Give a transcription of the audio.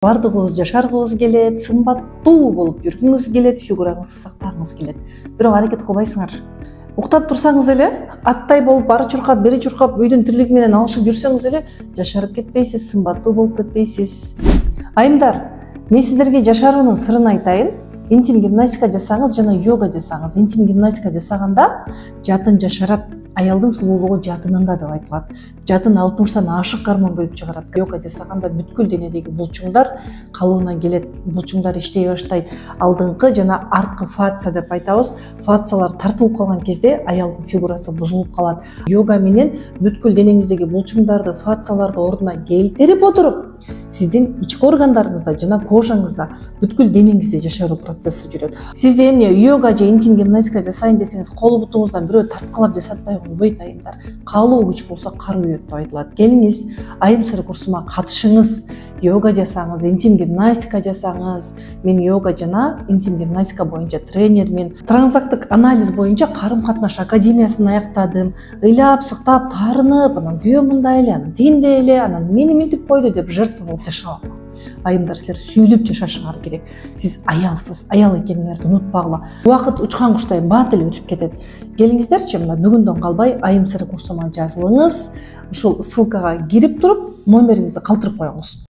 Бардыгыбыз жашаргыбыз келет, сымбаттуу болуп жүргүңүз келет, фигураңызды сактагыңыз келет. Бирок аракет кылбайсыңар. Уктап турсаңыз эле, аттай болуп бары чуркап, бери чуркап, үйдүн тирлиги менен алышып жүрсөңүз эле жашарып кетпейсиз, сымбаттуу болуп кетпейсиз. Айымдар, мен сиздерге жашаруунун сырын айтайын. Интим гимнастика жасаңыз жана йога жасаңыз. Интим гимнастика жасаганда жатын жашарат. Аялдын сулуулугу жатынында деп айтылат. Жатын 60тан ашык гормон бөлүп чыгарат. Йога жасаганда бүткүл денедеги булчуңдар калыбына келет. Булчуңдар иштей баштайт. Алдыңкы жана арткы фасция деп айтабыз. Фасциялар тартылып калган кезде аялдын фигурасы бузулуп калат. Йога менен бүткүл денеңиздеги булчуңдарды, фасцияларды ордуна келтирип отуруп, сиздин ички органдарыңызда жана кожаңызда бүткүл денеңизде жашаруу процесси жүрөт. Сизде эмне йога же интим гимнастика жасайын десеңиз, кол бутуңуздан бирөө тарткылап жасатпай койбойт айымдар. Каалоо күч болсо каруу үйөт деп айтылат. Келиңиз, айым сыры курсума катышыңыз, йога жасаңыз, интим гимнастика жасаңыз. Мен йога жана интим гимнастика боюнча тренермин. Транзактык анализ боюнча карым катнаш академиясын аяктадым. Ыйлап, сыктап, тарынып, анан күйөөм мындай эле, анан тиндей эле, анан мени мынтип койду деп жертва болуп жашабам. Айымдар, силер сүйлөп жашашыңар керек. Сиз аялсыз, аял экениңерди унутпагыла. Убакыт учкан куштай бат эле өтүп кетет. Келиңиздерчи, мына бүгүндөн калбай айым сыры курсума жазылыңыз. Ушул ссылкага кирип туруп, номериңизди калтырып коюңуз.